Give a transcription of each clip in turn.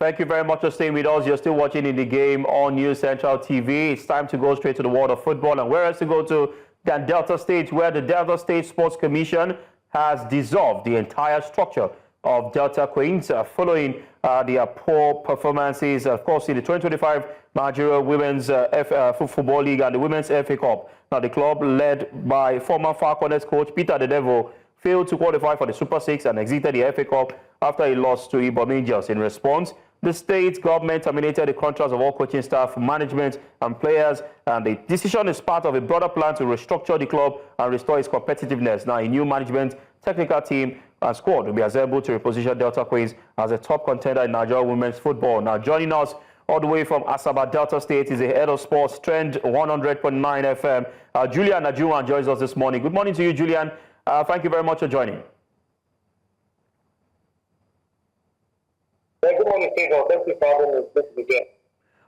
Thank you very much for staying with us. You're still watching In the Game on News Central TV. It's time to go straight to the world of football. And where else to go to than Delta State, where the Delta State Sports Commission has dissolved the entire structure of Delta Queens following their poor performances, of course, in the 2025 Nigeria Women's Football League and the Women's FA Cup. Now, the club, led by former Falconets coach Peter Dedevbo, failed to qualify for the Super 6 and exited the FA Cup after he lost to Ibom Angels. In response, the state government terminated the contracts of all coaching staff, management, and players, and the decision is part of a broader plan to restructure the club and restore its competitiveness. Now, a new management, technical team, and squad will be assembled to reposition Delta Queens as a top contender in Nigerian women's football. Now, joining us all the way from Asaba, Delta State, is the head of sports, Trend 100.9 FM. Julian Ajuwan joins us this morning. Good morning to you, Julian. Thank you very much for joining. Good morning, Peter. Thank you for having me this weekend.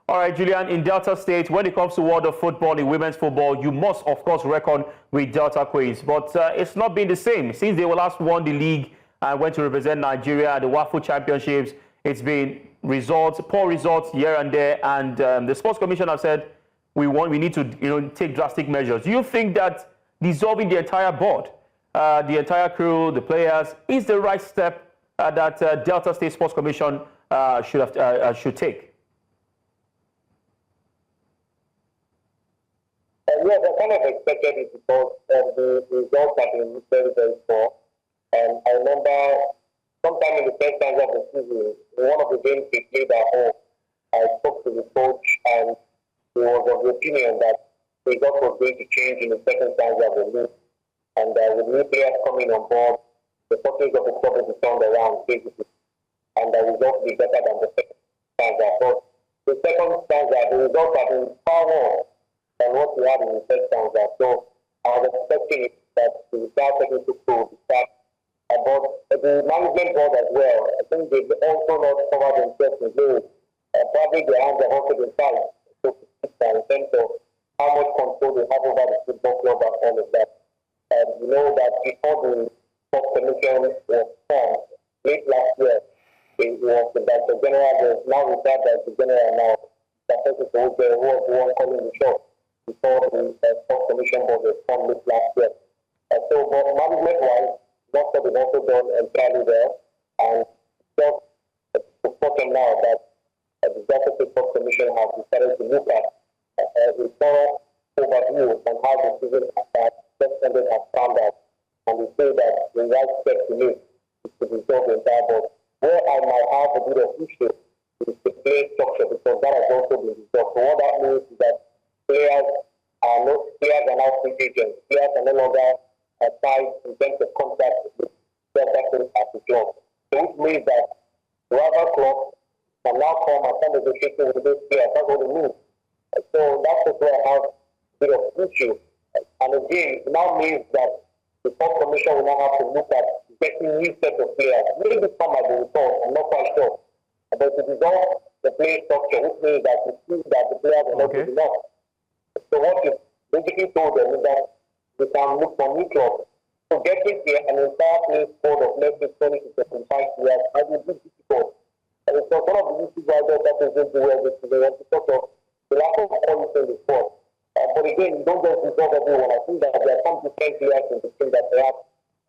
All right, Julian, in Delta State, when it comes to world of football, in women's football, you must, of course, reckon with Delta Queens. But it's not been the same. Since they last won the league and went to represent Nigeria at the WAFU Championships, it's been poor results here and there. And the Sports Commission have said, we need to take drastic measures. Do you think that dissolving the entire board, the entire crew, the players, is the right step that Delta State Sports Commission should take? Yes, I kind of expected it because the results have been very, very poor. And I remember sometime in the first time of the season, in one of the games they played at home, I spoke to the coach and he was of the opinion that the result was going to change in the second time of the league. And with new players coming on board, the fortunes of the club will be turned around, basically. And the results will be better than the second stanza. But the second stanza, the results have been far more than what we had in the first stanza. So I was expecting that the start technical school will start. But the management board as well, I think they've also not covered themselves in goals. Probably their hands have also been tied. So in terms of how much control they have over the football club and all of that. And you know that before the Sports Commission was formed late last year, it was the Director General, there's now retired Director General now, who was the one calling the shots before the Sports Commission was formed late last year. So, but management-wise, most of it also done entirely there, and just important now that the Delta State Sports Commission has decided to look at a thorough overview on how the season has ended has found out, and we say that the right step to make is to resolve the entire board. Where I might have a bit of issue is the play structure, because that has also been resolved. So what that means is that players are now free agents. Players are no longer tied in terms of contract with Delta Queens as a club. So which means that rival clubs can now come and start negotiating with those players. That's what it means. So that's where I have a bit of issue. And again, it now means that the Sports Commission will now have to look at getting new set of players. Maybe some might be resolved, I'm not quite sure. But to dissolve the play structure, which means that it seems that the players are not good enough. So what you basically told them is that we can look for new clubs. So getting here an entire play squad of less than 20 to 25 players might be difficult. And it's one of the issues why Delta is going to wear this season because of the lack of quality in the sport. But again, you don't just resolve everyone. I think that there are some different players in the team that perhaps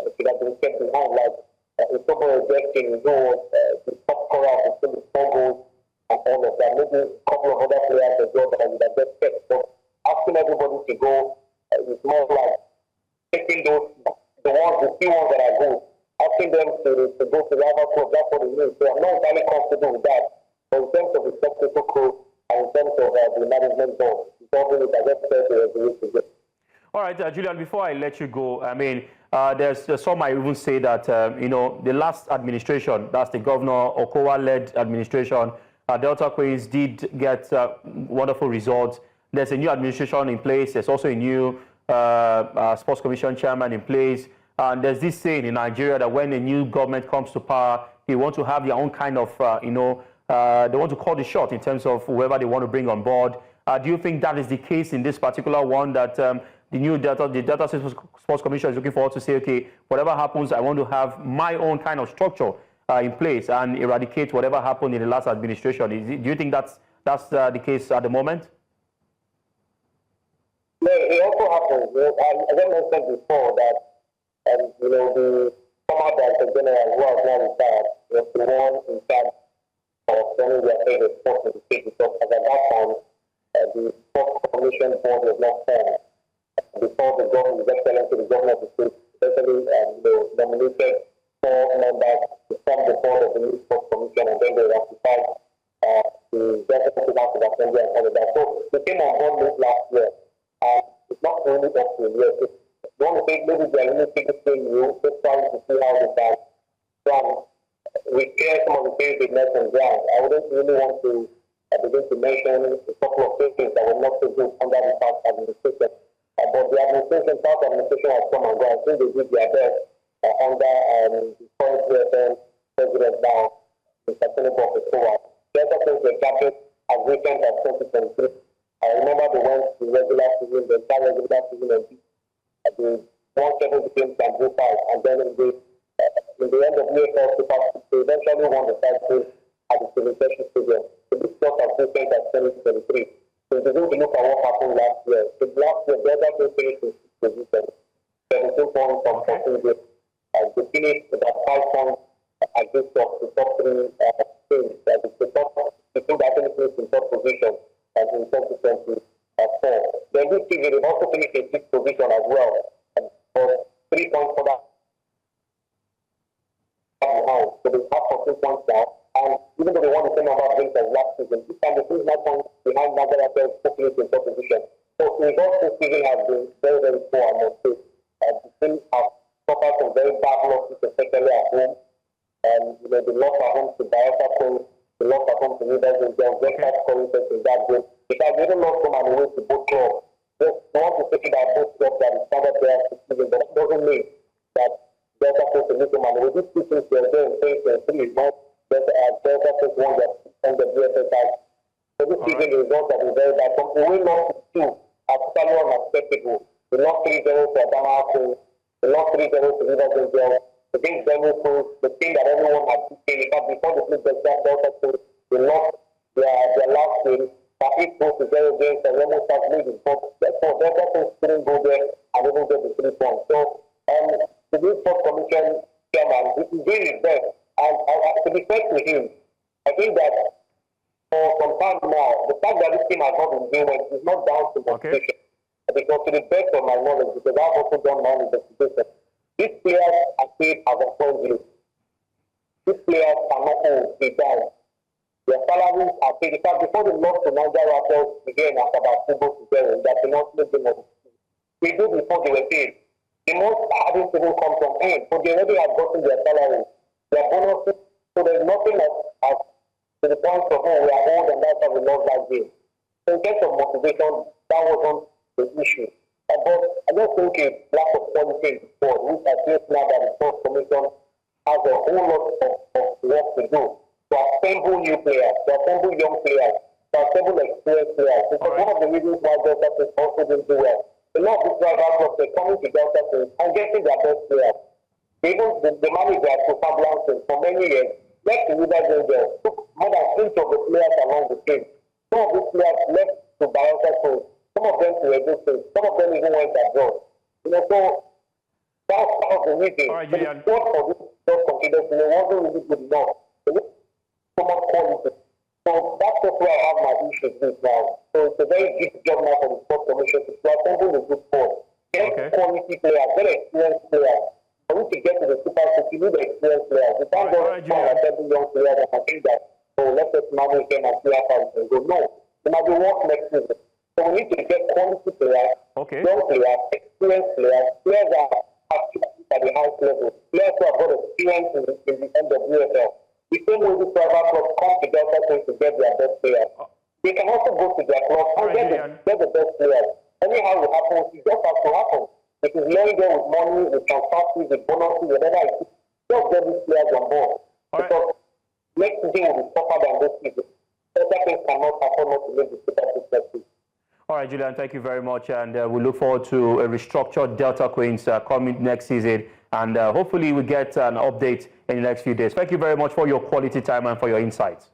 should have been kept behind, like a couple of Jackson, the top scorer of the 4 goals and all of that. Maybe a couple of other players as well that I would have just kept. But asking everybody to go is more like taking the few ones that are good, asking them to go to the other club. That's what it means. So I'm not entirely comfortable with that. But in terms of the technical crew and in terms of the management board, all right, Julian, before I let you go, I mean, there's some might even say that, the last administration, that's the Governor Okowa-led administration, Delta Queens did get wonderful results. There's a new administration in place. There's also a new Sports Commission chairman in place. And there's this saying in Nigeria that when a new government comes to power, they want to have their own kind of, they want to call the shot in terms of whoever they want to bring on board. Do you think that is the case in this particular one, that the Delta Sports Commission is looking forward to say, okay, whatever happens, I want to have my own kind of structure in place and eradicate whatever happened in the last administration. Do you think that's the case at the moment? No, it also happens. As I mentioned before, that the former director general who has now retired was the one in charge of running their favorite sports in the state, because at that time, the sports commission board was not formed. Before the government, His Excellency, the governor of the state, especially nominated 4 members to form the board of the new sports commission, and then they ratified the executive house of assembly and all of that. So they came on board late last year. It's not only up to a year. So one thing, maybe they are really taking you, just trying to see how they can repair some of the things they left on ground. I wouldn't really want to begin to mention a couple of things that were not so good under the past administration. But the administration, past administration has come and gone. I think they did their best under the current president now, Mr. Senator Petrowa. The other things they captured as recent as 2023. I remember they went to regular season, the entire regular season, and the 1-7 games and 5, and then in the end of the year, they eventually won the title at the Celebration Stadium. So this was as recent as 2023. So if you go to look at what happened last year, the other team finished in 6th position, 17 points from 14 games, and they finished about 5 points against the top 3 teams. The team that finished in 3rd position in 2024. Then this season, they also finished in 6th position as well, for 3 points for that. So they have 14 points now, and even though they won the same number of games as last season, this time they finished 9 points behind Nigeria in 4th position. So the results this season have been very, very poor, I must say. The team have suffered some very bad losses, especially at home. And the loss at home to Bayelsa Queens, the loss at home to Ibom Angels, just not scoring in that game. Because they don't lost home and away to both clubs. Just want to say that both clubs are the standard players this season, but it doesn't mean that Delta Coast and Ibom and away. These two teams were there in 2023, not Delta Coast won the BSS title. So this season, the results have been very bad. From away loss to 2 are totally unacceptable. They lost 3-0 to Adama Queens, they lost 3-0 to Ibom Angels. Against Benue Coast, the thing that everyone had seen, in fact, before they played Delta Coast, they lost their last game. It goes to 0 games and almost has made it. Therefore, Delta Coast couldn't go there and even get the 3 points. So, the new sports commission chairman, he is doing his best. And to be fair to him, I think that for some time now, the fact that this team has not been doing it is not down to motivation. Because to the best of my knowledge, because I've also done my own investigation, these players are paid as a friendly. These players are not old, they die. Their salaries are paid. In fact, before they lost to Nigeria again after about 2 goals to 0, that they not make them up. They did before they were paid. The most hardest people come from him, so they already have gotten their salaries, their bonuses. So there's nothing as to the point of, we are old and that's why we lost that game. So in terms of motivation, that wasn't the issue. But I don't think it's lack of quality in sport, which I think now that the sports commission has a whole lot of work to do to assemble new players, to assemble young players, to assemble experienced players. Because one of the reasons why Delta State also didn't do well, a lot of these drivers were coming to Delta State and getting their best players. Even the manager to Fablance for many years left to Ibom Angels, took more than 8 of the players along the team. Some of these players left to Bayelsa Coast. Some of them to Edo State. Some of them even went abroad. So that's part of the reason. All right, the support for this self-confidence wasn't really good enough. So much quality. So that's just where I have my issues with now. So it's a very big job now for the sports commission to assemble a good sport. Get quality players, get experienced players. For you to get to the Super Cup, you need experienced players. You can't go and assemble young players and think that, let's just manage them and see how far we can go. No. It might be work next season. So we need to get quality players, young players, experienced players, players that have at the highest level, players who have got experience in the end of UFL. The same way these private clubs come to Delta State to get their best players. They can also go to their club and get the best players. Anyhow it happens, it just has to happen. It is laying there with money, with transfer fees, with bonuses, whatever it is. Just get these players on board. Because next season will be tougher than this season. Delta State cannot afford not to make the Super Cup next season. All right, Julian, thank you very much. And we look forward to a restructured Delta Queens coming next season And hopefully we get an update in the next few days. Thank you very much for your quality time and for your insights.